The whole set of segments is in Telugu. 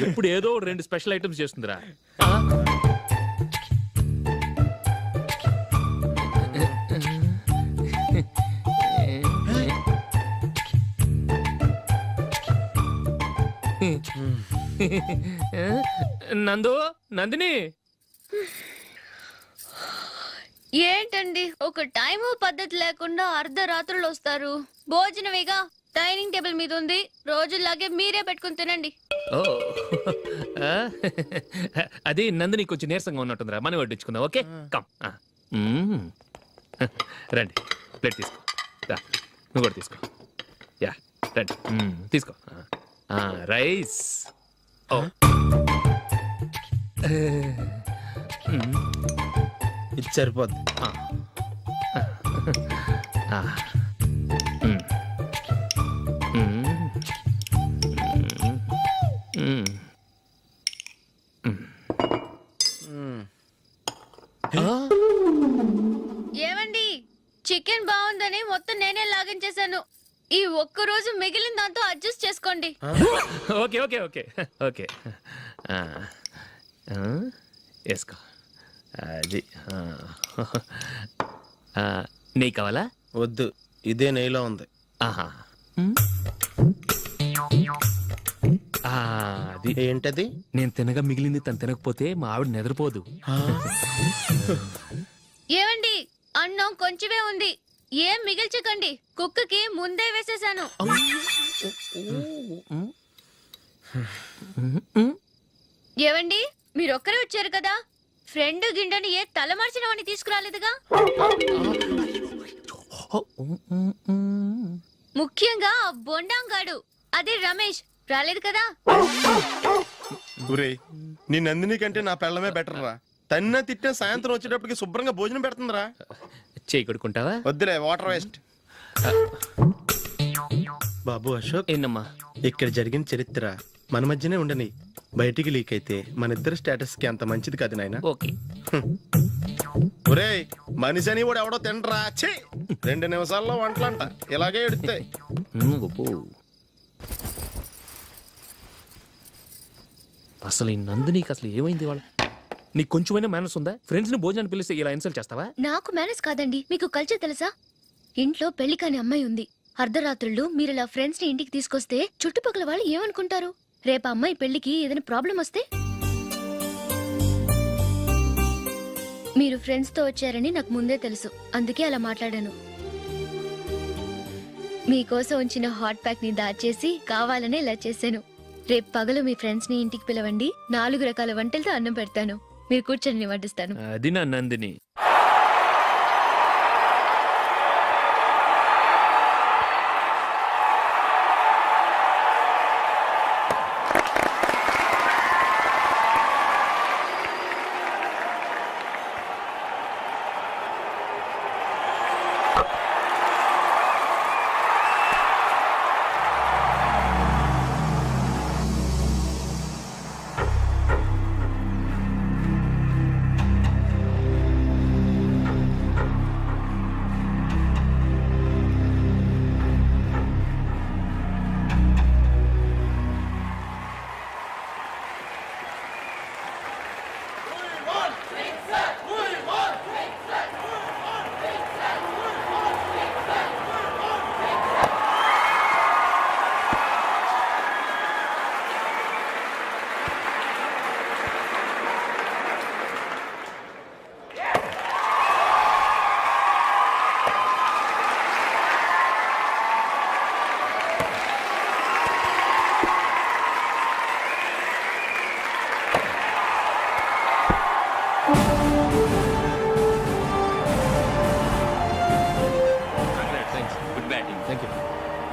ఇప్పుడు ఏదో 2 స్పెషల్ ఐటమ్స్ చేస్తుందిరా. నందు, నందిని, ఏంటండి ఒక టైము పద్ధతి లేకుండా అర్ధరాత్రులు వస్తారు? భోజనమేగా డైనింగ్ టేబుల్ మీద ఉంది, రోజుల్లాగే మీరే పెట్టుకుని తినండి. ఓ అది నందిని కొంచెం నీరసంగా ఉన్నట్టుందిరా, మనం వడ్డించుకుందాం. Okay come. రండి, ప్లేట్ తీసుకో. రా, నువ్వు కూడా తీసుకో. యా రండి, తీసుకో. రైస్. ఓ ఇది సరిపోద్ది. ఏమండి, చికెన్ బాగుందని మొత్తం నేనే లాగించేశాను. ఈ ఒక్క రోజు మిగిలిన దాంతో అడ్జస్ట్ చేసుకోండి. ఓకే ఓకే ఓకే ఓకే వేసుకో. అది నెయ్యి కావాలా? వద్దు, ఇదే నెయ్యిలో ఉంది. ఆహా, అది ఏంటది? నేను తినగా మిగిలింది తను తినకపోతే మా ఆవిడ నిద్రపోదు. ఏమండి, అన్నం కొంచెమే ఉంది, ఏం మిగిల్చకండి. కుక్కకి ముందే వేసేసాను. ఏవండి, మీరొక్కరే వచ్చారు కదా, ఫ్రెండ్ గిండెని ఏ తలమార్చిన వాడిని తీసుకురాలేదుగా? ముఖ్యంగా బొండాంగాడు, అదే రమేష్ రాలేదు కదా? ఒరేయ్, నీ నందిని కంటే నా పెళ్ళమే బెటర్ రా. తన్న తిట్టిన సాయంత్రం వచ్చేటప్పటికి శుభ్రంగా భోజనం పెడుతుందిరా. చేయి కొడుకుంటావా? వద్దులే, వాటర్ వేస్ట్. బాబు అశోక్, ఏంటమ్మా? ఇక్కడ జరిగిన చరిత్ర మన మధ్యనే ఉండని, బయటికి లీక్ అయితే మన ఇద్దరు స్టేటస్ కి అంత మంచిది కాదు నాయన. ఓకే. ఒరేయ్, మనిషి అని కూడా ఎవడో తినరా. 2 నిమిషాల్లో వంటలంట, ఇలాగే ఎడితే. అసలు ఈ నందినికి అసలు ఏమైంది? వాళ్ళ నీకు కొంచెమైనా మేనస్ ఉందా? ఫ్రెండ్స్ ని భోజనాన్ని పిలిస్తే ఇలా ఇన్సల్ట్ చేస్తావా? నాకు మేనేజ్ కాదండి, మీకు కల్చర్ తెలుసా? ఇంట్లో పెళ్లి కాని అమ్మాయి ఉంది, అర్ధరాత్రుళ్ళు మీరు ఇలా ఫ్రెండ్స్ ని ఇంటికి తీసుకొస్తే చుట్టుపక్కల వాళ్ళు ఏమనుకుంటారు? రేపు అమ్మాయి పెళ్లికి ఏదైనా ప్రాబ్లం వస్తే? మీరు ఫ్రెండ్స్ తో వచ్చారని నాకు ముందే తెలుసు, అందుకే అలా మాట్లాడాను. మీకోసం ఉంచిన హాట్ ప్యాక్ ని దాచేసి కావాలనే ఇలా చేశాను. రేపు పగలు మీ ఫ్రెండ్స్ ని ఇంటికి పిలవండి, 4 రకాల వంటలతో అన్నం పెడతాను, మీరు కూర్చొని వడ్డిస్తాను. అది నా Nandini.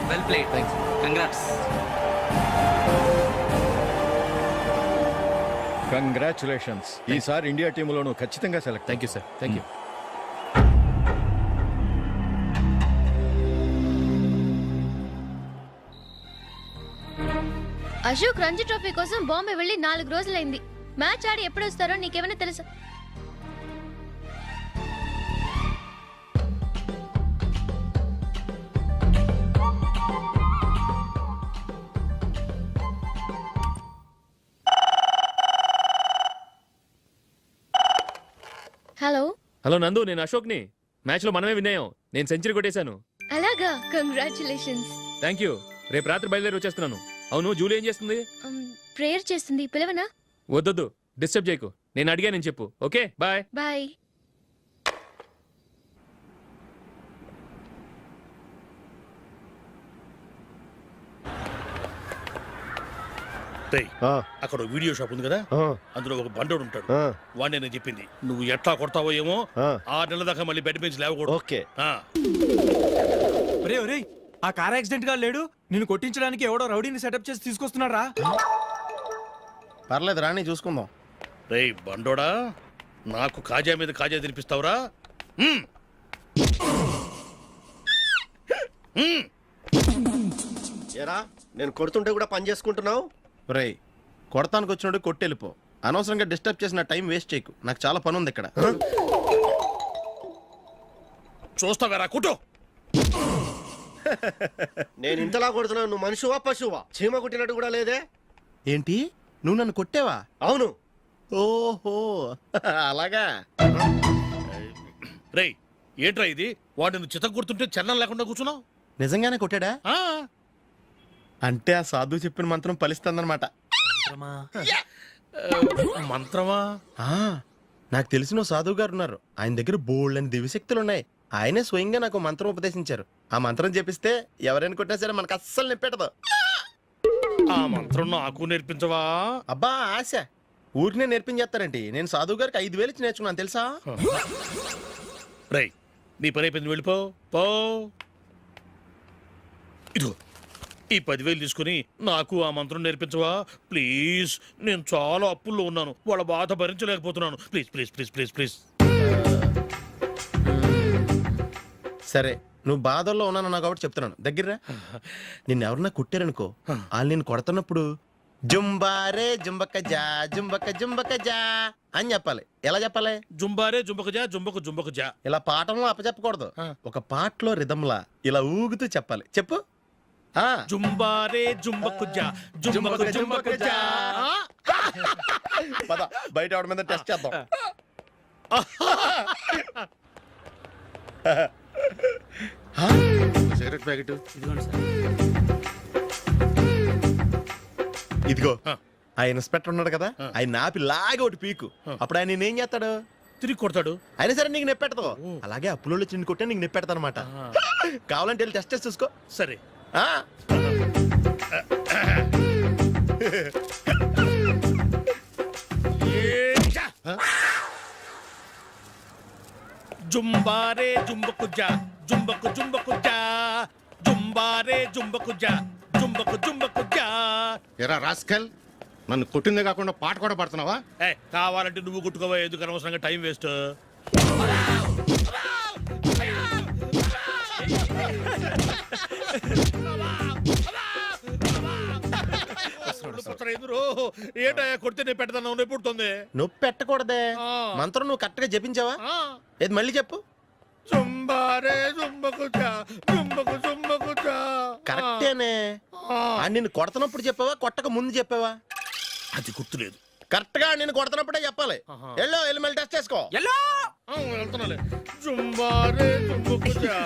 Well played. Thanks. Congrats. Congratulations. ఈసారి ఇండియా టీంలోనూ ఖచ్చితంగా select. Thank you sir. Thank you. Ashok Ranji trophy కోసం బాంబే వెళ్ళి 4 రోజులైంది. మ్యాచ్ ఆడి ఎప్పుడు వస్తారో నీకేమైనా తెలుసా? హలో నందు, నేను అశోక్ని. మ్యాచ్లో మనమే విన్నాయం. నేను సెంచరీ కొట్టేశాను. అలాగా, కంగ్రాచులేషన్స్. Thank you. రేపు రాత్రి బయలుదేరి వచ్చేస్తున్నాను. అవును, జూలీ ఏం చేస్తుంది? ప్రేయర్ చేస్తుంది, పిలవనా? వద్దొద్దు, డిస్టర్బ్ చేయకు. నేను అడిగానని చెప్పు. Okay, bye. బాయ్. రేయ్, అక్కడ ఓ వీడియో షాప్ ఉంది కదా, అందులో ఒక బండోడు ఉంటాడు. వాడిని నేను చెప్పింది, నువ్వు ఎట్లా కొడతావో ఏమో, 6 నెలల దాకా మళ్ళీ బెడ్ బెంచ్ లేవకూడదు. ఓకే. ఆ, ఒరే ఒరే, ఆ కార్ యాక్సిడెంట్ గా లేడు, నిన్ను కొట్టించడానికి ఎవడో రౌడీని సెటప్ చేసి తీసుకొస్తున్నాడు రా. పర్లేదు రాని చూసుకుందాం. రేయ్ బండోడా, నాకు కాజా మీద కాజా తినిపిస్తావురా? హ్మ్. హ్మ్. ఏరా నేను కొడుతుంటే కూడా పని చేసుకుంటున్నావు? రేయ్, కొడతానికి వచ్చినట్టు కొట్టెళ్ళిపో. అనవసరంగా డిస్టర్బ్ చేసిన టైం వేస్ట్ చేయకు. నాకు చాలా పని ఉంది ఇక్కడ. చూస్తావారా కుటో? నేను ఇంతలా కొడుతున్నావు, నువ్వు మనిషివా పశువా? చీమ కుట్టినట్టు కూడా లేదే. ఏంటి, నువ్వు నన్ను కొట్టావా? అవును. ఓహో అలాగా. రేయ్ ఏంట్రా ఇది? వాడు నువ్వు చిత్త కొడుతుంటే చలనం లేకుండా కూర్చున్నావు. నిజంగానే కొట్టాడా? ఆ, అంటే ఆ సాధువు చెప్పిన మంత్రం ఫలిస్తుందన్నమాట. మంత్రమా? నాకు తెలిసిన ఓ సాధువు గారు ఉన్నారు. ఆయన దగ్గర బోల్డ్ అని దివ్యశక్తులు ఉన్నాయి. ఆయనే స్వయంగా నాకు మంత్రం ఉపదేశించారు. ఆ మంత్రం చెప్పిస్తే ఎవరైనా కొట్టినా సరే మనకు అస్సలు నిప్పెట్టదు. ఆ మంత్రం నాకు నేర్పించవా? అబ్బా ఆశ, ఊరినే నేర్పించేస్తారండి. నేను సాధువు గారికి 5,000 ఇచ్చి నేర్చుకున్నాను తెలుసా? రేయ్, నీ పని అయిపోయింది, వెళ్ళిపో పో. ఇదిగో ఈ 10,000 తీసుకుని నాకు ఆ మంత్రం నేర్పించవా ప్లీజ్? నేను చాలా అప్పుల్లో ఉన్నాను, వాళ్ళ బాధ భరించలేకపోతున్నాను. Please please please please please. సరే, నువ్వు బాధల్లో ఉన్నాను నాకు కాబట్టి చెప్తున్నాను. దగ్గర నిన్ను ఎవరన్నా కుట్టారనుకో, వాళ్ళు నేను కొడుతున్నప్పుడు జుంబారే జుంబక జా జుంబక జుంబక జా అని చెప్పాలి. ఎలా చెప్పాలి? జుంబారే జుంబకు జా జుంబకు జుంబకు జా. ఇలా పాఠంలో అప్పచెప్పకూడదు. ఒక పాటలో రిధంలా ఇలా ఊగుతూ చెప్పాలి. చెప్పు. జుంబారే జుంబకు జా జుంబకు జుంబకు జా. పద, బయట ఆవిడ మీద టెస్ట్ చేద్దాం. సిగరెట్ ప్యాకెట్ ఇదిగో, ఆ ఇన్స్పెక్టర్ ఉన్నాడు కదా, ఆయన ఆపి లాగా ఒకటి పీకు. అప్పుడు ఆయన నేనేం చేస్తాడు? తిరిగి కొడతాడు. అయినా సరే నీకు నెప్పెడతావు. అలాగే అప్పులో చిన్న కొట్టే నీకు నెప్పెడతా అనమాట. కావాలంటే వెళ్ళి టెస్ట్ చేసి చూసుకో. సరే. జుంబారే జుంబకు జా జుంబకు జుంబకు జా జుంబారే జుంబకు జా జుంబకు జుంబకు జా. ఎరా రాస్కల్, నన్ను కొట్టిందే కాకుండా పాట కూడా పడుతున్నావా? కావాలంటే నువ్వు కొట్టుకోవా, ఎందుకు అనవసరంగా టైం వేస్ట్. ఏంటయ్యా కొడితే నేను పెడతాను, నొప్పి పుడుతుంది. నొప్పి పెట్టకూడదే. మంత్రం నువ్వు కరెక్ట్ గా జపించావా? ఏది మళ్ళీ చెప్పు. జుంబారే జుంబకు జా జుంబకు జుంబకు జా. కరెక్టేనే. నిన్ను కొడుతున్నప్పుడు చెప్పావా, కొట్టక ముందు చెప్పావా? అది గుర్తులేదు. కరెక్ట్ గా నేను కొడుతున్నప్పుడే చెప్పాలి. ఎల్లో వెళ్ళి మళ్ళీ టెస్ట్ చేసుకో. వెళ్తున్నాలే. జుంబారే జుంబకు జా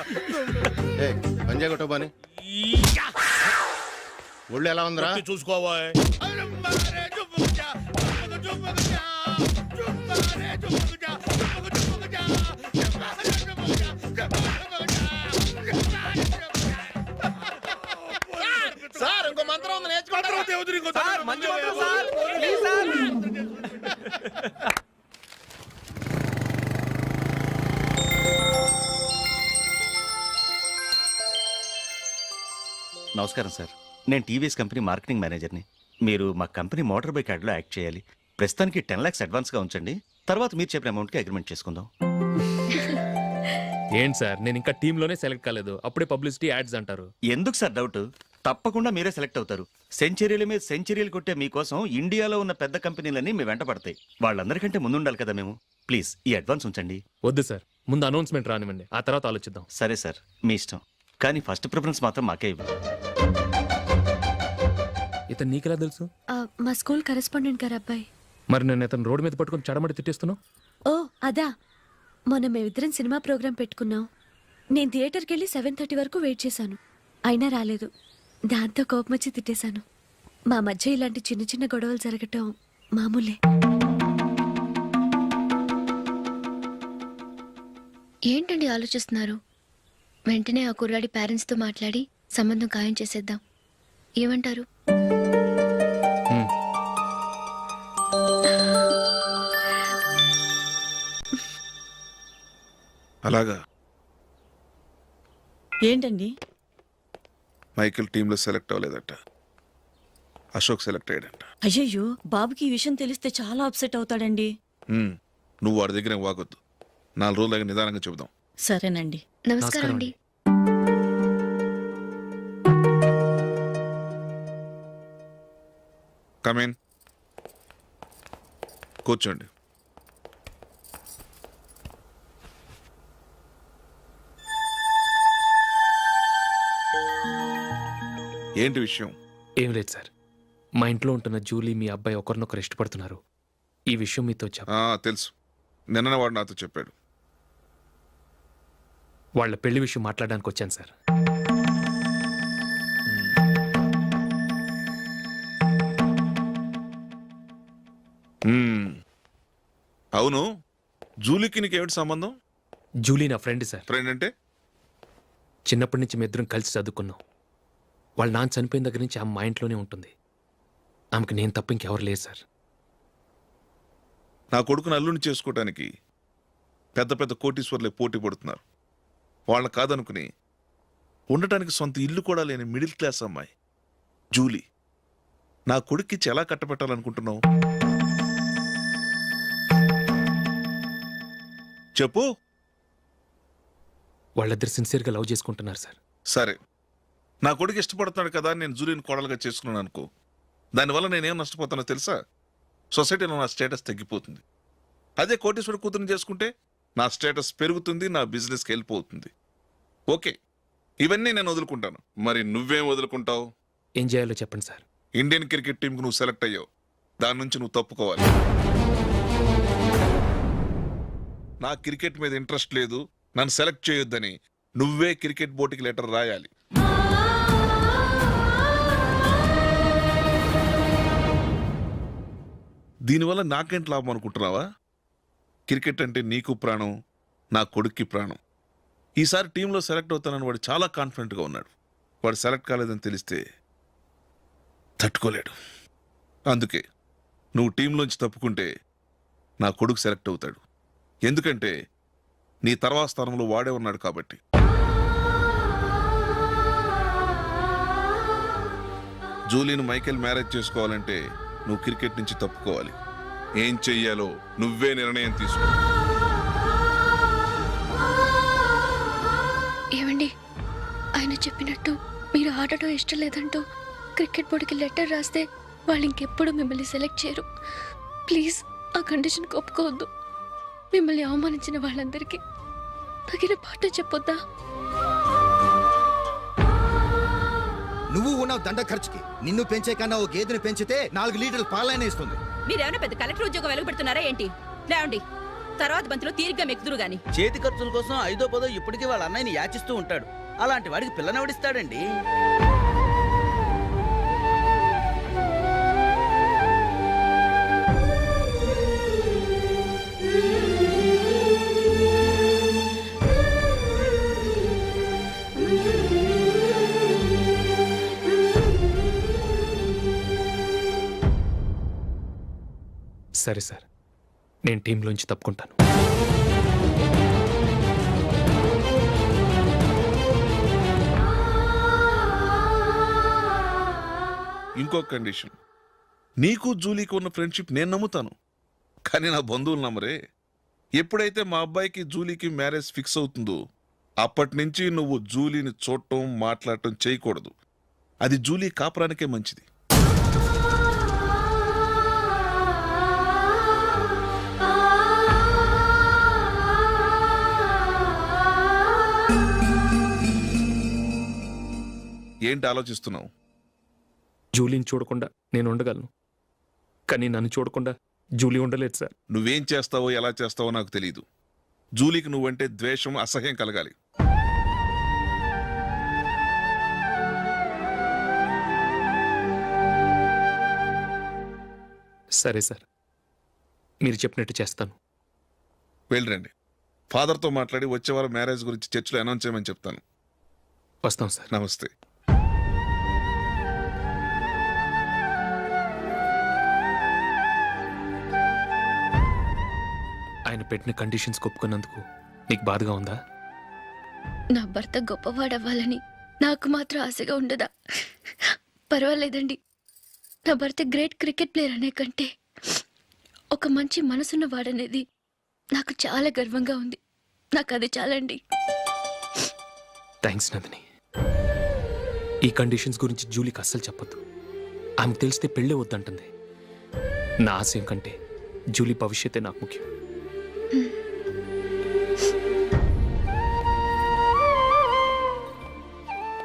పంజా కొట్టు బాని. ఒళ్ళు ఎలా ఉందిరా? చూసుకోవా. సార్ ఇంకో మంత్రం ఉంది, నేర్చుకుంటారు. సార్, మంచి మంత్రం సార్. Please sir. నమస్కారం సార్, నేను టీవీఎస్ కంపెనీ మార్కెటింగ్ మేనేజర్ని. మీరు మా కంపెనీ మోటార్ బైక్ యాడ్లో యాక్ట్ చేయాలి. ప్రస్తుతానికి 10 lakhs అడ్వాన్స్గా ఉంచండి, తర్వాత మీరు చెప్పిన అమౌంట్కి అగ్రిమెంట్ చేసుకుందాం. ఏంటి సార్, నేను ఇంకా టీంలోనే సెలెక్ట్ కాలేదు, అప్పుడే పబ్లిసిటీ యాడ్స్ అంటారు. ఎందుకు సార్ డౌట్? తప్పకుండా మీరే సెలెక్ట్ అవుతారు. సెంచరీల మీద సెంచరీలు కొట్టే మీకోసం ఇండియాలో ఉన్న పెద్ద కంపెనీలన్నీ మీ వెంట పడతాయి. వాళ్ళందరికంటే ముందుండాలి కదా మేము. ప్లీజ్ ఈ అడ్వాన్స్ ఉంచండి. వద్దు సార్, ముందు అనౌన్స్మెంట్ రానివ్వండి, ఆ తర్వాత ఆలోచిద్దాం. సరే సార్, మీ ఇష్టం, కానీ ఫస్ట్ ప్రిఫరెన్స్ మాత్రం మాకే ఇవ్వండి. ఇతను నీకెలా తెలుసు? మా స్కూల్ కరెస్పాండెంట్ గారు అబ్బాయి. మరి నేను ఇతను రోడ్డు మీద పట్టుకొని చడమడి తిట్టేస్తున్నావు. ఓ అదా, మొన్న మేమిద్దరం సినిమా ప్రోగ్రాం పెట్టుకున్నాం. నేను థియేటర్కి వెళ్ళి 7:30 వరకు వెయిట్ చేశాను, అయినా రాలేదు. దాంతో కోపం వచ్చి తిట్టేశాను. మా మధ్య ఇలాంటి చిన్న చిన్న గొడవలు జరగటం మామూలే. ఏంటండి ఆలోచిస్తున్నారు? వెంటనే ఆ కుర్రాడి పేరెంట్స్తో మాట్లాడి సంబంధం ఖాయం చేసేద్దాం. ఏమంటారు? అలాగా ఏంటండి? మైకేల్ టీంలో సెలెక్ట్ అవ్వలేదట, అశోక్ సెలెక్ట్ అయ్యాడంట. అయ్యయ్యో, బాబుకి ఈ విషయం తెలిస్తే చాలా అప్సెట్ అవుతాడండి. నువ్వు వాడి దగ్గర వాగొద్దు, 4 రోజులు నిదానంగా చెబుదాం. సరేనండి. నమస్కారం అండి. కమేన్, కూర్చోండి. ఏంటి విషయం? ఏం లేదు సార్, మా ఇంట్లో ఉంటున్న జూలీ మీ అబ్బాయి ఒకరినొకరు ఇష్టపడుతున్నారు. ఈ విషయం మీతో తెలుసు, నిన్న వాడు నాతో చెప్పాడు. వాళ్ళ పెళ్లి విషయం మాట్లాడడానికి వచ్చాను సార్. అవును, జూలీకి నీకేమిటి సంబంధం? జూలీ నా ఫ్రెండ్ సార్. ఫ్రెండ్ అంటే? చిన్నప్పటి నుంచి మీ ఇద్దరం కలిసి చదువుకున్నాం. వాళ్ళ నాన్న చనిపోయిన దగ్గర నుంచి ఆమె మా ఇంట్లోనే ఉంటుంది. ఆమెకు నేను తప్ప ఇంకెవరు లేరు సార్. నా కొడుకును అల్లుని చేసుకోవటానికి పెద్ద పెద్ద కోటీశ్వర్లే పోటీ పడుతున్నారు. వాళ్ళని కాదనుకుని ఉండటానికి సొంత ఇల్లు కూడా లేని మిడిల్ క్లాస్ అమ్మాయి జూలీ నా కొడుక్కిచ్చి ఎలా కట్టబెట్టాలనుకుంటున్నావు? చెప్పు. వాళ్ళిద్దరు సిన్సియర్గా లవ్ చేసుకుంటున్నారు సార్. సరే, నా కొడుకు ఇష్టపడుతున్నాడు కదా అని నేను జూలీని కోడలుగా చేసుకున్నాను అనుకో, దానివల్ల నేనేం నష్టపోతానో తెలుసా? సొసైటీలో నా స్టేటస్ తగ్గిపోతుంది. అదే కోటీశ్వరుడు కూతురుని చేసుకుంటే నా స్టేటస్ పెరుగుతుంది, నా బిజినెస్కి వెళ్ళిపోతుంది. ఓకే, ఇవన్నీ నేను వదులుకుంటాను. మరి నువ్వేం వదులుకుంటావు? ఏం చేయాలో చెప్పండి సార్. ఇండియన్ క్రికెట్ టీంకి నువ్వు సెలెక్ట్ అయ్యావు, దాని నుంచి నువ్వు తప్పుకోవాలి. నా క్రికెట్ మీద ఇంట్రెస్ట్ లేదు, నన్ను సెలెక్ట్ చేయొద్దని నువ్వే క్రికెట్ బోర్డుకి లెటర్ రాయాలి. దీనివల్ల నాకేంటి లాభం అనుకుంటున్నావా? క్రికెట్ అంటే నీకు ప్రాణం, నా కొడుక్కి ప్రాణం. ఈసారి టీంలో సెలెక్ట్ అవుతానని వాడు చాలా కాన్ఫిడెంట్గా ఉన్నాడు. వాడు సెలెక్ట్ కాలేదని తెలిస్తే తట్టుకోలేడు. అందుకే నువ్వు టీంలోంచి తప్పుకుంటే నా కొడుకు సెలెక్ట్ అవుతాడు. ఎందుకంటే నీ తర్వాత స్థానంలో వాడే ఉన్నాడు కాబట్టి. జూలీని మైకేల్ మ్యారేజ్ చేసుకోవాలంటే నువ్వు క్రికెట్ నుంచి తప్పుకోవాలి. ఏం చెయ్యాలో నువ్వే నిర్ణయం తీసుకో. ఏమండి, ఆయన చెప్పినట్టు మీరు ఆడటం ఇష్టం లేదంటూ క్రికెట్ బోర్డుకి లెటర్ రాస్తే వాళ్ళు ఇంకెప్పుడు మిమ్మల్ని సెలెక్ట్ చేయరు. ప్లీజ్ ఆ కండిషన్కి ఒప్పుకోవద్దు. మిమ్మల్ని అవమానించిన వాళ్ళందరికీ తగిన పాఠం చెప్పొద్దా? నువ్వు ఉన్నావు దండ ఖర్చుకి. నిన్ను పెంచే కన్నా ఓ గేదెని పెంచితే 4 లీటర్లు పాలైన ఇస్తుంది. మీరేమైనా పెద్ద కలెక్టర్ ఉద్యోగం వెలుగుపెడుతున్నారా ఏంటి? లేవండి, తర్వాత బంతిలో తీరిగ్గా మెక్కుదురు గాని. చేతి ఖర్చుల కోసం 5దో 10దో ఇప్పటికీ వాళ్ళ అన్నయ్యని యాచిస్తూ ఉంటాడు. అలాంటి వాడికి పిల్లనెవడిస్తాడండి? సరే సార్, నేను టీంలోంచి తప్పుకుంటాను. ఇంకో కండిషన్, నీకు జూలీకి ఉన్న ఫ్రెండ్షిప్ నేను నమ్ముతాను, కానీ నా బంధువులు నమ్మరే. ఎప్పుడైతే మా అబ్బాయికి జూలీకి మ్యారేజ్ ఫిక్స్ అవుతుందో అప్పటి నుంచి నువ్వు జూలీని చూడటం మాట్లాడటం చేయకూడదు. అది జూలీ కాపురానికే మంచిది. ఏంటి ఆలోచిస్తున్నావు? జూలీని చూడకుండా నేను ఉండగలను, కానీ నన్ను చూడకుండా జూలీ ఉండలేదు సార్. నువ్వేం చేస్తావో ఎలా చేస్తావో నాకు తెలీదు, జూలీకి నువ్వంటే ద్వేషం, అసహ్యం కలగాలి. సరే సార్, మీరు చెప్పినట్టు చేస్తాను. వెళ్ళరండి. ఫాదర్తో మాట్లాడి వచ్చే వారం మ్యారేజ్ గురించి చర్చిలో అనౌన్స్ చేయమని చెప్తాను. వస్తాం సార్. నమస్తే. ఆయన పెట్టిన కండిషన్స్ ఒప్పుకున్నందుకు నీకు బాధగా ఉందా? నా భర్త గొప్పవాడవ్వాలని నాకు మాత్రం ఆశగా ఉండదా? పర్వాలేదండి. నా భర్త గ్రేట్ క్రికెట్ ప్లేయర్ అనే కంటే ఒక మంచి మనసున్న వాడనేది నాకు చాలా గర్వంగా ఉంది. నాకు అది చాలండి. థ్యాంక్స్ నందిని. ఈ కండిషన్స్ గురించి జూలీకి అస్సలు చెప్పొద్దు. ఆమెకు తెలిస్తే పెళ్ళే వద్దంటుంది. నా ఆశయం కంటే జూలీ భవిష్యత్తే నాకు ముఖ్యం.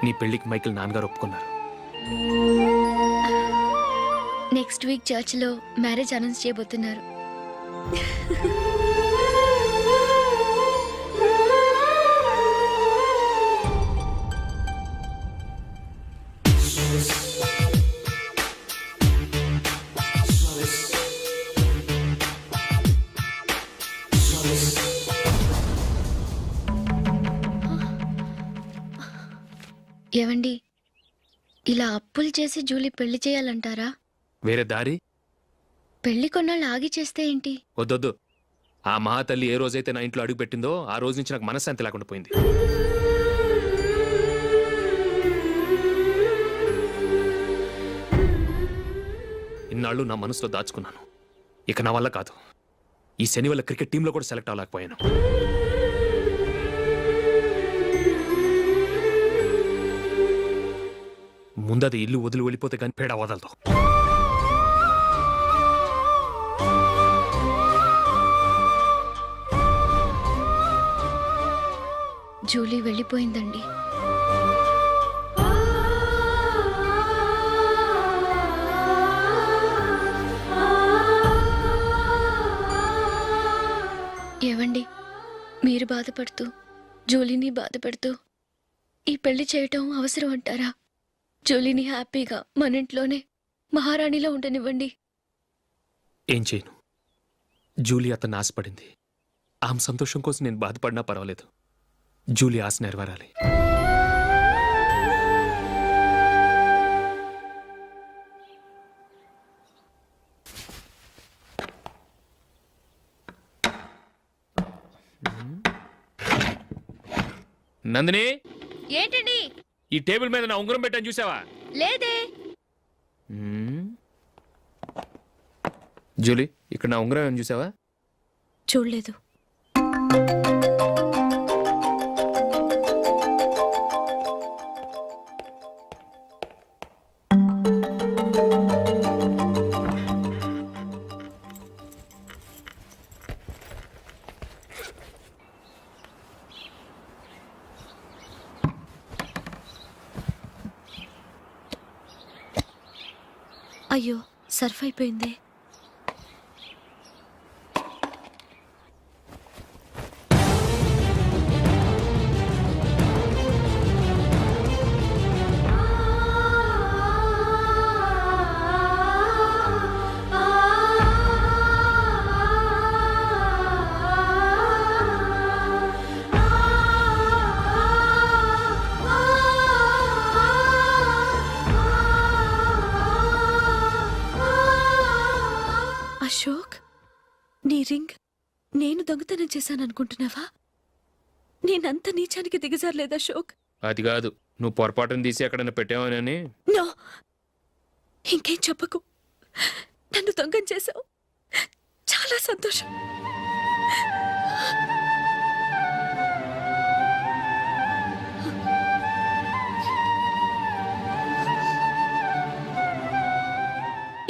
నీ పెళ్లికి మైకేల్ నాన్నగారు ఒప్పుకున్నారు. నెక్స్ట్ వీక్ చర్చిలో మ్యారేజ్ అనౌన్స్ చేయబోతున్నారు. ఏవండి, ఇలా అప్పులు చేసి జూలీ పెళ్లి చేయాలంటారా? వేరే దారి? పెళ్లి కొన్నాళ్ళు ఆగి చేస్తే ఏంటి? వద్దొద్దు. ఆ మహాతల్లి ఏ రోజైతే నా ఇంట్లో అడుగు పెట్టిందో ఆ రోజు నుంచి నాకు మనశ్శాంతి లేకుండా పోయింది. ఇన్నాళ్ళు నా మనసులో దాచుకున్నాను. ఇక నా వల్ల కాదు. ఈ శని వల్ల క్రికెట్ టీంలో కూడా సెలెక్ట్ అవ్వలేకపోయాను. ముందది ఇల్లు వదిలి వెళ్ళిపోతే కానీ పేడ వదలదు. జూలీ వెళ్ళిపోయిందండి. ఏవండి, మీరు బాధపడుతూ జూలీని బాధపడుతూ ఈ పెళ్లి చేయటం అవసరం అంటారా? జూలీని హ్యాపీగా మన ఇంట్లోనే మహారాణిలో ఉండనివ్వండి. ఏం చేయను? జూలీ అతన్ని ఆశపడింది. ఆమె సంతోషం కోసం నేను బాధపడినా పర్వాలేదు. జూలీ ఆశ నెరవేరాలి. నందిని, ఏంటండి? ఈ టేబుల్ మీద నా ఉంగరం పెట్టని చూసావా? లేదే. జూలీ, ఇక్కడ నా ఉంగరం ఏమని చూసావా? చూడలేదు. అయ్యో, సర్ఫ్ అయిపోయింది. అశోక్, నీ రింగ్ నేను దొంగతనం చేశాననుకుంటున్నావా? నేనంత నీచానికి దిగజారలేదు అశోక్. అది కాదు, నువ్వు పొరపాటును తీసి ఎక్కడైనా పెట్టావని. నో, ఇంకేం చెప్పకు. నన్ను దొంగం చేశావు. చాలా సంతోషం.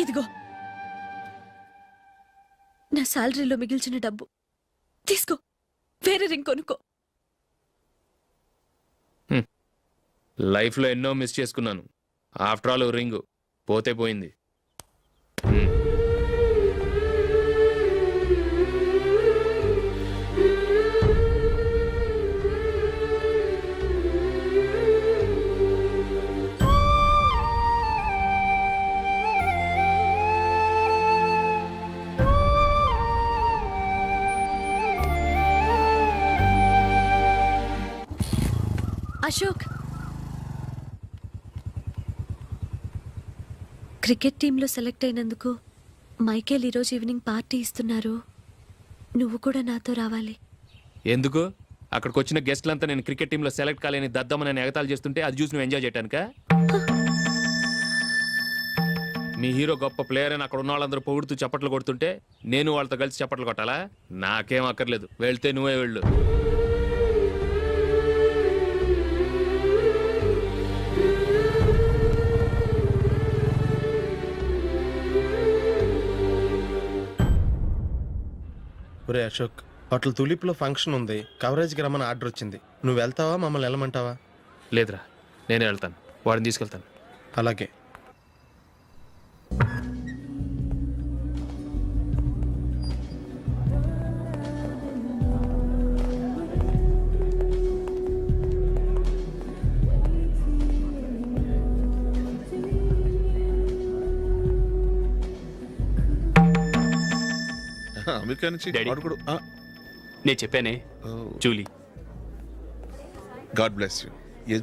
ఇదిగో నా శాలరీలో మిగిల్చిన డబ్బు తీసుకో. వేరే రింగ్ కొనుక్కో. లైఫ్లో ఎన్నో మిస్ చేసుకున్నాను. ఆఫ్టర్ ఆల్ రింగ్ పోతే పోయింది. అశోక్, క్రికెట్ టీంలో సెలెక్ట్ అయినందుకు మైకేల్ ఈరోజు ఈవినింగ్ పార్టీ ఇస్తున్నారు. నువ్వు కూడా నాతో రావాలి. ఎందుకు? అక్కడికి వచ్చిన గెస్ట్లంతా నేను క్రికెట్ టీంలో సెలెక్ట్ కాలేని దద్దమ్మని ఎగతాలు చేస్తుంటే అది చూసి నువ్వు ఎంజాయ్ చేయటానికా? మీ హీరో గొప్ప ప్లేయర్ అని అక్కడ ఉన్న వాళ్ళందరూ పొగుడుతూ చప్పట్లు కొడుతుంటే నేను వాళ్ళతో కలిసి చప్పట్లు కొట్టాలా? నాకేం అక్కర్లేదు, వెళ్తే నువ్వే వెళ్ళు. ఒరే అశోక్, హోటల్ తులిప్లో ఫంక్షన్ ఉంది, కవరేజ్కి రమ్మని ఆర్డర్ వచ్చింది. నువ్వు వెళ్తావా, మమ్మల్ని వెళ్ళమంటావా? లేదురా, నేనే వెళ్తాను, వాడిని తీసుకెళ్తాను. అలాగే. అమెరికా నుంచి డాడీ. వాడు కూడా నేను చెప్పానే, Julie. God bless you.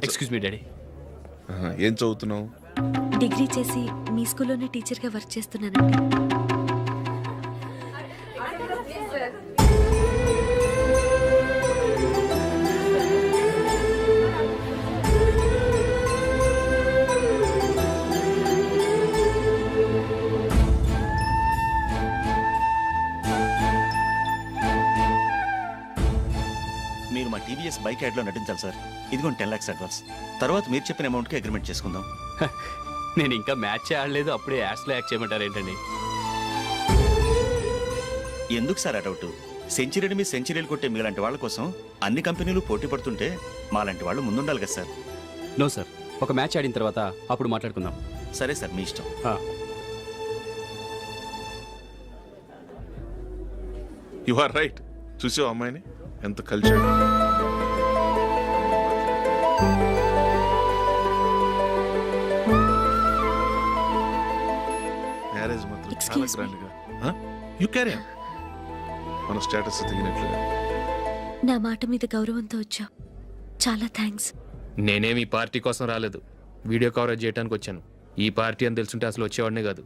Excuse me daddy. ఏం చదువుతున్నావు? డిగ్రీ చేసి మీ స్కూల్లోనే టీచర్గా వర్క్ చేస్తున్నానండి. మీరు మా టీవీఎస్ బైక్ యాడ్లో నటించాలి సార్. ఇదిగోండి 10 lakhs అడ్వాన్స్. తర్వాత మీరు చెప్పిన అమౌంట్కి అగ్రిమెంట్ చేసుకుందాం. నేను ఇంకా మ్యాచ్ ఆడలేదు, అప్పుడే యాడ్స్లో యాక్ట్ చేయమంటారు ఏంటండి? ఎందుకు సార్ ఆ డౌట్? సెంచరీని మీ సెంచరీలు కొట్టే మీలాంటి వాళ్ళ కోసం అన్ని కంపెనీలు పోటీ పడుతుంటే మాలాంటి వాళ్ళు ముందుండాలి కదా సార్. నో సార్, ఒక మ్యాచ్ ఆడిన తర్వాత అప్పుడు మాట్లాడుకుందాం. సరే సార్, మీ ఇష్టం. You are right. చూసావు అమ్మాయిని ఎంత కల్చర్. మ్యారేజ్ మాత్రం చాలా Excuse me. గ్రాండ్గా. You carry on. మన స్టేటస్ తగినట్లుగా. నా మాట మీద గౌరవంతో వచ్చావు, చాలా థ్యాంక్స్. నేనేమి ఈ పార్టీ కోసం రాలేదు, వీడియో కవరేజ్ చేయడానికి వచ్చాను. ఈ పార్టీ అని తెలుసుంటే అసలు వచ్చేవాడినే కాదు.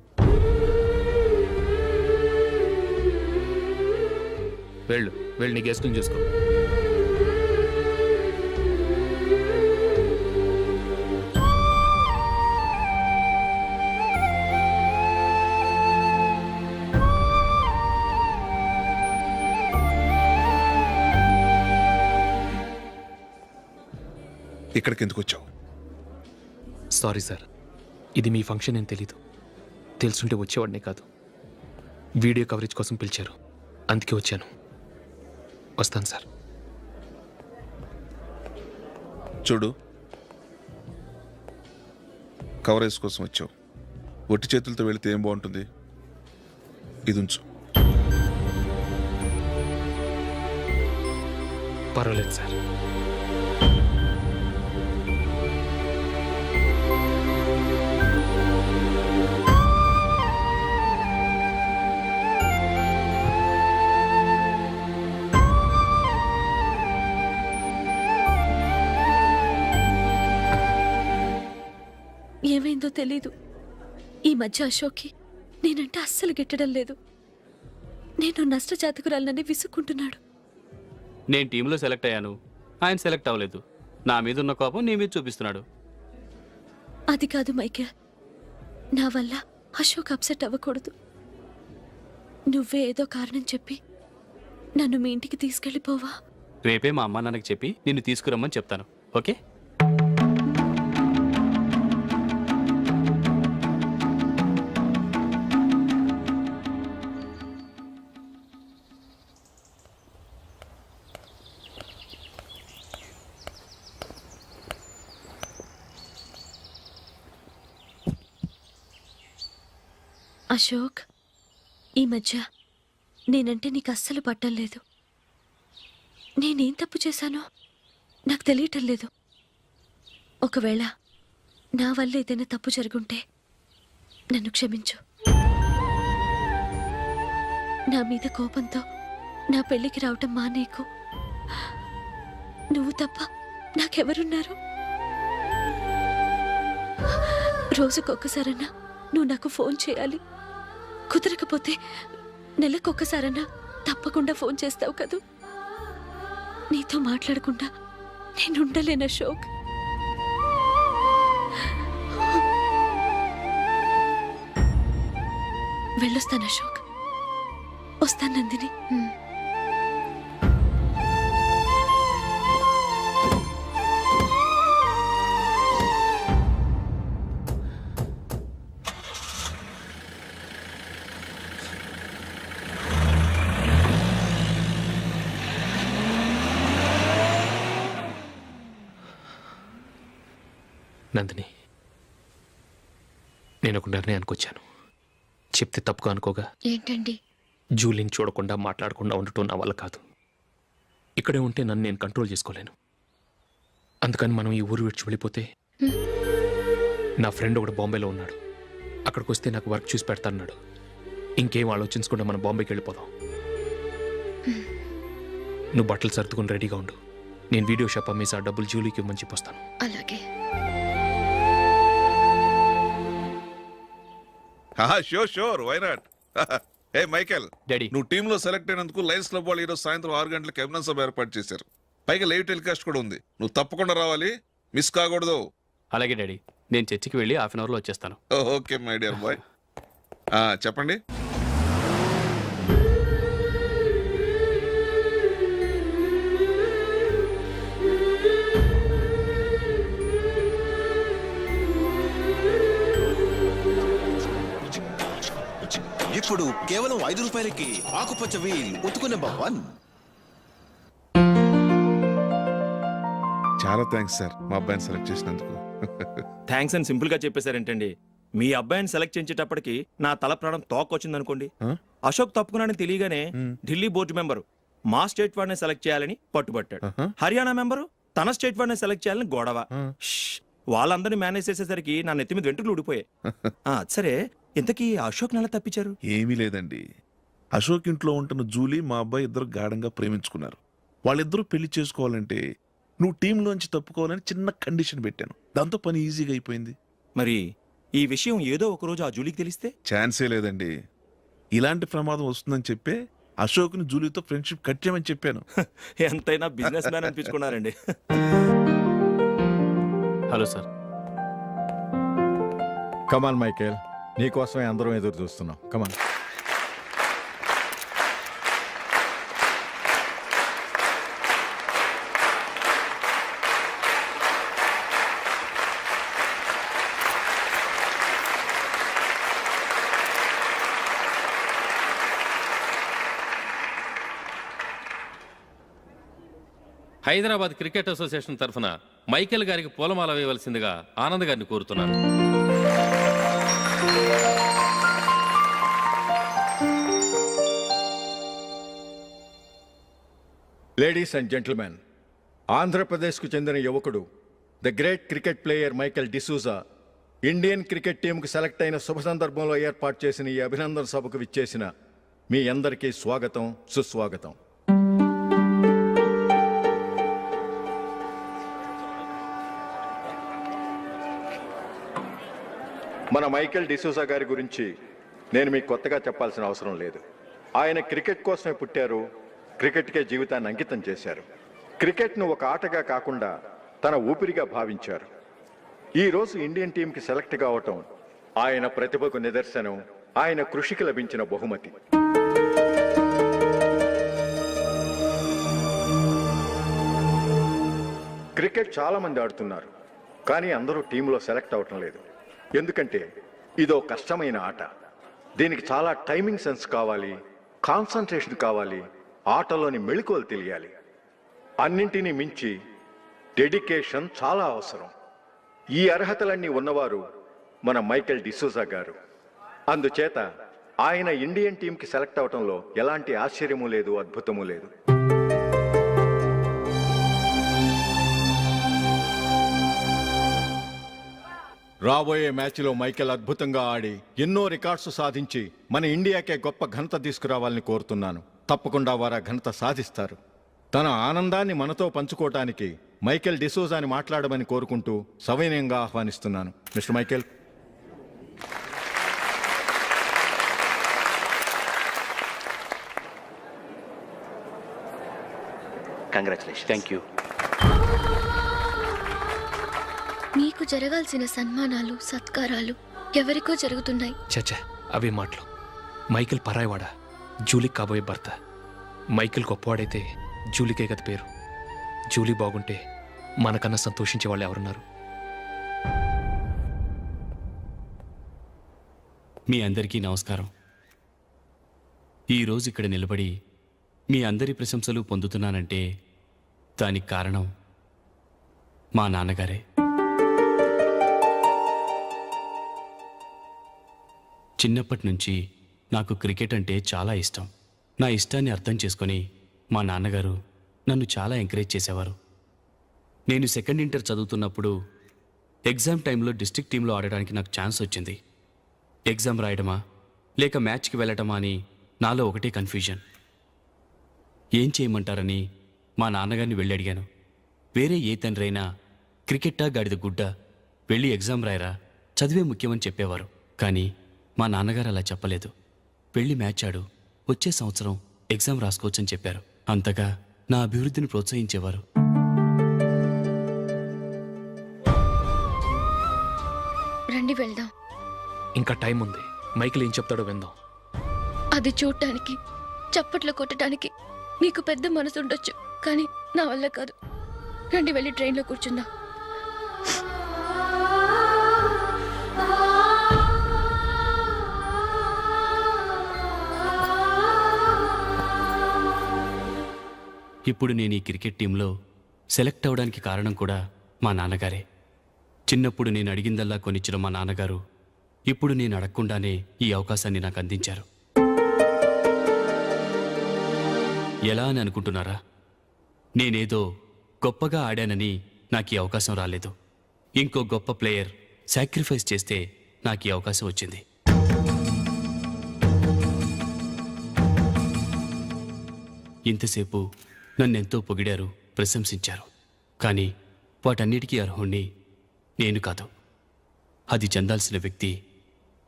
వెళ్ళు వెళ్ళి నీ గెస్ట్ని చూసుకో. ఇక్కడికి ఎందుకు వచ్చావు? సారీ సార్, ఇది మీ ఫంక్షన్ అని తెలీదు. తెలుసుంటే వచ్చేవాడినే కాదు. వీడియో కవరేజ్ కోసం పిలిచారు, అందుకే వచ్చాను. వస్తాను సార్. చూడు, కవరేజ్ కోసం వచ్చావు. ఒట్టి చేతులతో వెళితే ఏం బాగుంటుంది? ఇది ఉంచు. పర్వాలేదు సార్. ఏమైందో తెలీదు, ఈ మధ్య అశోక్కి నేనంటే అస్సలు గిట్టడం లేదు. నేను నష్టజాతకురాలనని విసుక్కుంటున్నాడు. నేను టీంలో సెలెక్ట్ అయ్యాను, ఆయన సెలెక్ట్ అవ్వలేదు. నా మీద ఉన్న కోపం నీ మీద చూపిస్తున్నాడు. అది కాదు మైకేల్, నా వల్ల అశోక్ అప్సెట్ అవ్వకూడదు. నువ్వే ఏదో కారణం చెప్పి నన్ను మీ ఇంటికి తీసుకెళ్ళిపోవా? రేపే మా అమ్మ నాన్నకి చెప్పి నిన్ను తీసుకురమ్మని చెప్తాను, ఓకే? అశోక్, ఈ మధ్య నేనంటే నీకు అస్సలు పట్టం లేదు. నేనేం తప్పు చేశానో నాకు తెలియటం లేదు. ఒకవేళ నా వల్ల ఏదైనా తప్పు జరుగుంటే నన్ను క్షమించు. నా మీద కోపంతో నా పెళ్ళికి రావటం మానేకు. నువ్వు తప్ప నాకెవరున్నారు? రోజుకొక్కసారన్నా నువ్వు నాకు ఫోన్ చేయాలి. కుదరకపోతే నెలకొక్కసారన్నా తప్పకుండా ఫోన్ చేస్తావు కదూ. నీతో మాట్లాడకుండా నేను ఉండలేను అశోక్. వెళ్ళొస్తాను అశోక్. వస్తాను నందిని. నందిని, నేను ఒక నిర్ణయానికి వచ్చాను. చెప్తే తప్పుగా అనుకోగా. ఏంటండి? జూలీని చూడకుండా మాట్లాడకుండా ఉండటం నా వల్ల కాదు. ఇక్కడే ఉంటే నన్ను నేను కంట్రోల్ చేసుకోలేను. అందుకని మనం ఈ ఊరు విడిచి వెళ్ళిపోతే, నా ఫ్రెండ్ ఒకడు బాంబేలో ఉన్నాడు, అక్కడికి వస్తే నాకు వర్క్ చూసి పెడతాన్నాడు. ఇంకేం ఆలోచించకుండా మనం బాంబేకి వెళ్ళిపోదాం. నువ్వు బట్టలు సర్దుకుని రెడీగా ఉండు. నేను వీడియో షాప్ అమ్మేసి ఆ డబ్బులు జూలీకి ఇవ్వమని చెప్పొస్తాను. అలాగే. Sure sure, why not. ఏ మైకేల్, డాడీ. నువ్వు టీంలో సెలెక్ట్ అయినందుకు లయన్స్ క్లబ్ వాళ్ళు ఈరోజు సాయంత్రం 6 గంటలకు అభినందన సభ ఏర్పాటు చేశారు. పైగా లైవ్ టెలికాస్ట్ కూడా ఉంది. నువ్వు తప్పకుండా రావాలి, మిస్ కాకూడదు. అలాగే డాడీ, నేను చర్చికి వెళ్ళి హాఫ్ అన్ అవర్లో వచ్చేస్తాను. Okay my dear bye. చెప్పండి. ఇప్పుడు కేవలం 5 రూపాయలకి ఆకుపచ్చ వీల్ ఉతుకు నెంబర్ 1. చాలా థ్యాంక్స్ సార్, మా అబ్బాయిని సెలెక్ట్ చేసినందుకు. థ్యాంక్స్ అని సింపుల్ గా చెప్పేశారేంటండి. మీ అబ్బాయిని సెలెక్ట్ చేయించేటప్పటికి నా తల ప్రాణం తోకొచ్చిందనుకోండి. అశోక్ తప్పుకున్నాడని తెలియగానే ఢిల్లీ బోర్డు మెంబరు మా స్టేట్ వాడిని సెలెక్ట్ చేయాలని పట్టుబట్టాడు. హర్యానా మెంబరు తన స్టేట్ వాడిని సెలెక్ట్ చేయాలని గొడవ. వాళ్ళందరినీ మేనేజ్ చేసేసరికి నా నెత్తి మీద వెంట్రుకలు ఊడిపోయాయి. సరే, ఇంతకీ అశోక్ నెల తప్పించారు? ఏమీ లేదండి. అశోక్ ఇంట్లో ఉంటున్న జూలీ మా అబ్బాయి ఇద్దరు గాఢంగా ప్రేమించుకున్నారు. వాళ్ళిద్దరూ పెళ్లి చేసుకోవాలంటే నువ్వు టీంలోంచి తప్పుకోవాలని చిన్న కండిషన్ పెట్టాను. దాంతో పని ఈజీగా అయిపోయింది. మరి ఈ విషయం ఏదో ఒక రోజు ఆ జూలీకి తెలిస్తే? ఛాన్సే లేదండి. ఇలాంటి ప్రమాదం వస్తుందని చెప్పే అశోక్ని జూలీతో ఫ్రెండ్షిప్ కట్ చేయమని చెప్పాను. ఎంతైనా బిజినెస్ మ్యాన్ అనిపించుకున్నారండి. Hello sir. కమాన్ మైకేల్, నీకోసమే అందరం ఎదురు చూస్తున్నాం. కమాన్. హైదరాబాద్ క్రికెట్ అసోసియేషన్ తరఫున మైకేల్ గారికి పూలమాల వేయవలసిందిగా ఆనంద్ గారిని కోరుతున్నాను. లేడీస్ అండ్ జెంటిల్మెన్, ఆంధ్రప్రదేశ్కు చెందిన యువకుడు the great cricket player Michael D'Souza Indian cricket టీంకు సెలెక్ట్ అయిన శుభ సందర్భంలో ఏర్పాటు చేసిన ఈ అభినందన సభకు విచ్చేసిన మీ అందరికీ స్వాగతం, సుస్వాగతం. మన మైకేల్ డిసూజా గారి గురించి నేను మీకు కొత్తగా చెప్పాల్సిన అవసరం లేదు. ఆయన క్రికెట్ కోసమే పుట్టారు, క్రికెట్కే జీవితాన్ని అంకితం చేశారు. క్రికెట్ను ఒక ఆటగా కాకుండా తన ఊపిరిగా భావించారు. ఈరోజు ఇండియన్ టీంకి సెలెక్ట్ కావటం ఆయన ప్రతిభకు నిదర్శనం, ఆయన కృషికి లభించిన బహుమతి. క్రికెట్ చాలా మంది ఆడుతున్నారు, కానీ అందరూ టీంలో సెలెక్ట్ అవటం లేదు. ఎందుకంటే ఇదో కష్టమైన ఆట. దీనికి చాలా టైమింగ్ సెన్స్ కావాలి, కాన్సన్ట్రేషన్ కావాలి, ఆటలోని మెళకువలు తెలియాలి. అన్నింటినీ మించి డెడికేషన్ చాలా అవసరం. ఈ అర్హతలన్నీ ఉన్నవారు మన మైకేల్ డిసూజా గారు. అందుచేత ఆయన ఇండియన్ టీంకి సెలెక్ట్ అవటంలో ఎలాంటి ఆశ్చర్యమూ లేదు, అద్భుతమూ లేదు. రాబోయే మ్యాచ్లో మైకేల్ అద్భుతంగా ఆడి ఎన్నో రికార్డ్స్ సాధించి మన ఇండియాకే గొప్ప ఘనత తీసుకురావాలని కోరుతున్నాను. తప్పకుండా వారు ఆ ఘనత సాధిస్తారు. తన ఆనందాన్ని మనతో పంచుకోవటానికి మైకేల్ డిసూజాని మాట్లాడమని కోరుకుంటూ సవినయంగా ఆహ్వానిస్తున్నాను. Mister Michael. Congratulation. Thank you. మీకు జరగాల్సిన సన్మానాలు సత్కారాలు ఎవరికో జరుగుతున్నాయి. చచ్చా అవే మాటలు. మైకిల్ పరాయవాడా, జూలీకి కాబోయే భర్త. మైకిల్ గొప్పవాడైతే జూలీకే కదా పేరు. జూలీ బాగుంటే మనకన్నా సంతోషించే వాళ్ళు ఎవరున్నారు? మీ అందరికీ నమస్కారం. ఈరోజు ఇక్కడ నిలబడి మీ అందరి ప్రశంసలు పొందుతున్నానంటే దానికి కారణం మా నాన్నగారే. చిన్నప్పటి నుంచి నాకు క్రికెట్ అంటే చాలా ఇష్టం. నా ఇష్టాన్ని అర్థం చేసుకొని మా నాన్నగారు నన్ను చాలా ఎంకరేజ్ చేసేవారు. నేను సెకండ్ ఇంటర్ చదువుతున్నప్పుడు ఎగ్జామ్ టైంలో డిస్ట్రిక్ట్ టీంలో ఆడడానికి నాకు ఛాన్స్ వచ్చింది. ఎగ్జామ్ రాయడమా లేక మ్యాచ్కి వెళ్ళటమా అని నాలో ఒకటే కన్ఫ్యూజన్. ఏం చేయమంటారని మా నాన్నగారిని వెళ్ళి అడిగాను. వేరే ఏ తండ్రి అయినా క్రికెట్టా గాడిద గుడ్డ, వెళ్ళి ఎగ్జామ్ రాయరా, చదివే ముఖ్యమని చెప్పేవారు. కానీ మా నాన్నగారు అలా చెప్పలేదు. వెళ్ళి మ్యాచ్ ఆడు, వచ్చే సంవత్సరం ఎగ్జామ్ రాసుకోవచ్చని చెప్పారు. అంతగా నా అభివృద్ధిని ప్రోత్సహించేవారు. రండి వెళ్దాం. ఇంకా టైం ఉంది. మైకిల్ ఏం చెప్తాడో విందాం. అది చూడటానికి చప్పట్లు కొట్టడానికి మీకు పెద్ద మనసు ఉండొచ్చు, కానీ నా వల్ల కాదు. రండి వెళ్ళి ట్రైన్లో కూర్చుందాం. ఇప్పుడు నేను ఈ క్రికెట్ టీంలో సెలెక్ట్ అవ్వడానికి కారణం కూడా మా నాన్నగారే. చిన్నప్పుడు నేను అడిగిందల్లా కొనిచ్చిన మా నాన్నగారు ఇప్పుడు నేను అడగకుండానే ఈ అవకాశాన్ని నాకు అందించారు. ఎలా అని అనుకుంటున్నారా? నేనేదో గొప్పగా ఆడానని నాకు ఈ అవకాశం రాలేదు. ఇంకో గొప్ప ప్లేయర్ సాక్రిఫైస్ చేస్తే నాకు ఈ అవకాశం వచ్చింది. ఇంతసేపు నన్నెంతో పొగిడారు, ప్రశంసించారు. కానీ వాటన్నిటికీ అర్హుణ్ణి నేను కాదు. అది చెందాల్సిన వ్యక్తి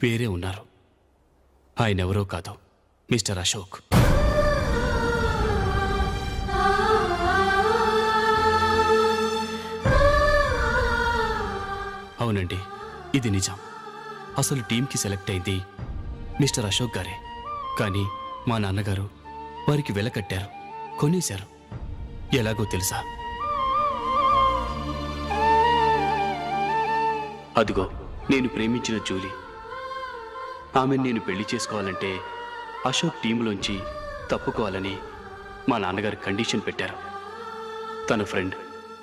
వేరే ఉన్నారు. ఆయనెవరో కాదు, మిస్టర్ అశోక్. అవునండి, ఇది నిజం. అసలు టీంకి సెలెక్ట్ అయింది మిస్టర్ అశోక్ గారే. కానీ మా నాన్నగారు వారికి వెల కట్టారు, కొనేశారు. ఎలాగో తెలుసా? అదిగో నేను ప్రేమించిన జూలీ. ఆమెను నేను పెళ్లి చేసుకోవాలంటే అశోక్ టీంలోంచి తప్పుకోవాలని మా నాన్నగారు కండిషన్ పెట్టారు. తన ఫ్రెండ్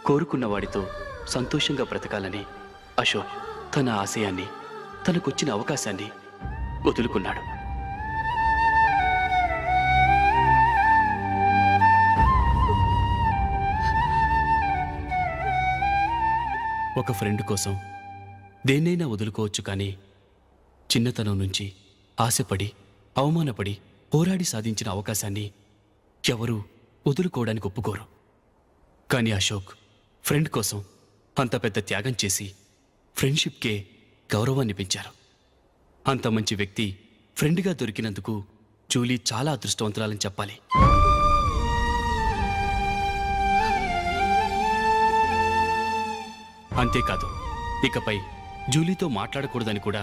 కోరుకున్న వాడితో సంతోషంగా బ్రతకాలని అశోక్ తన ఆశయాన్ని, తనకొచ్చిన అవకాశాన్ని వదులుకున్నాడు. ఒక ఫ్రెండ్ కోసం దేన్నైనా వదులుకోవచ్చు, కానీ చిన్నతనం నుంచి ఆశపడి, అవమానపడి, పోరాడి సాధించిన అవకాశాన్ని ఎవరూ వదులుకోవడానికి ఒప్పుకోరు. కానీ అశోక్ ఫ్రెండ్ కోసం అంత పెద్ద త్యాగం చేసి ఫ్రెండ్షిప్కే గౌరవాన్ని పెంచారు. అంత మంచి వ్యక్తి ఫ్రెండ్గా దొరికినందుకు జూలీ చాలా అదృష్టవంతురాలని చెప్పాలి. అంతేకాదు, ఇకపై జూలీతో మాట్లాడకూడదని కూడా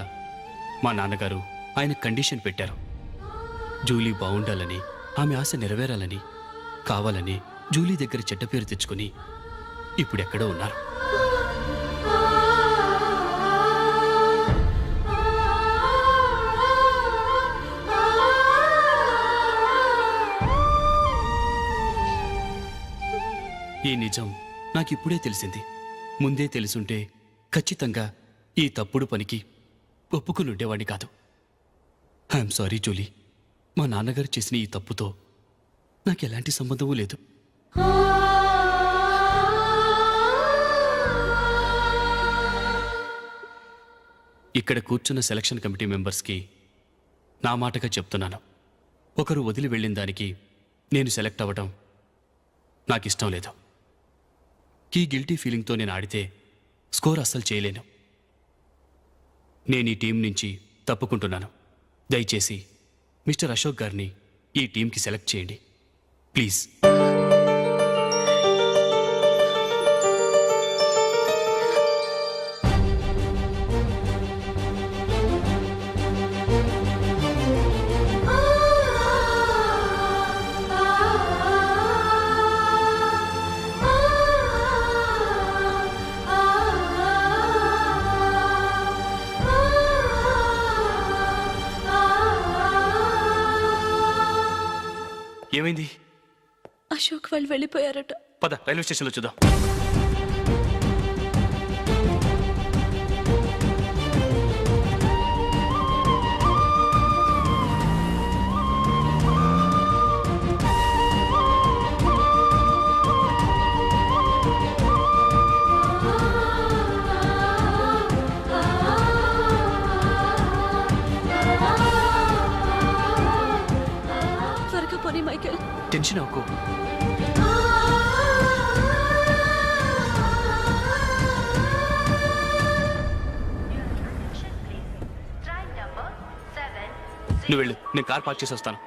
మా నాన్నగారు ఆయన కండిషన్ పెట్టారు. జూలీ బాగుండాలని, ఆమె ఆశ నెరవేరాలని, కావాలని జూలీ దగ్గర చెడ్డ పేరు తెచ్చుకుని ఇప్పుడెక్కడో ఉన్నారు. ఈ నిజం నాకిప్పుడే తెలిసింది. ముందే తెలుసుంటే ఖచ్చితంగా ఈ తప్పుడు పనికి ఒప్పుకుని ఉండేవాడిని కాదు. I'm sorry Julie. మా నాన్నగారు చేసిన ఈ తప్పుతో నాకు ఎలాంటి సంబంధమూ లేదు. ఇక్కడ కూర్చున్న సెలక్షన్ కమిటీ మెంబర్స్కి నా మాటగా చెప్తున్నాను. ఒకరు వదిలి వెళ్ళిన దానికి నేను సెలెక్ట్ అవ్వడం నాకు ఇష్టం లేదు. ఈ గిల్టీ ఫీలింగ్తో నేను ఆడితే స్కోర్ అస్సలు చేయలేను. నేను ఈ టీం నుంచి తప్పుకుంటున్నాను. దయచేసి మిస్టర్ అశోక్ గారిని ఈ టీంకి సెలెక్ట్ చేయండి ప్లీజ్. ఏమైంది? అశోక్ వాళ్ళు వెళ్ళిపోయారట. పద రైల్వే స్టేషన్లో చూద్దాం. త్వరగా పోనీ మైకేల్. టెన్షన్ అవ్వకు. నువ్వు వెళ్ళు, నేను కార్ పార్క్ చేసి వస్తాను.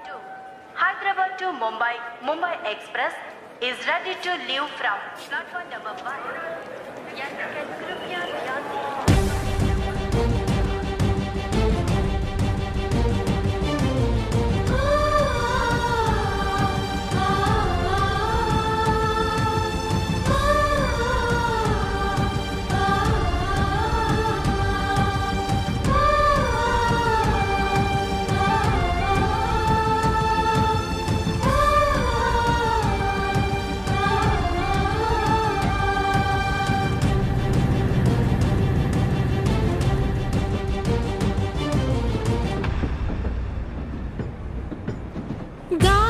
Hyderabad to Mumbai, Mumbai Express is ready to leave from platform number 1. यात्रिगण कृपया ध्यान दें. గా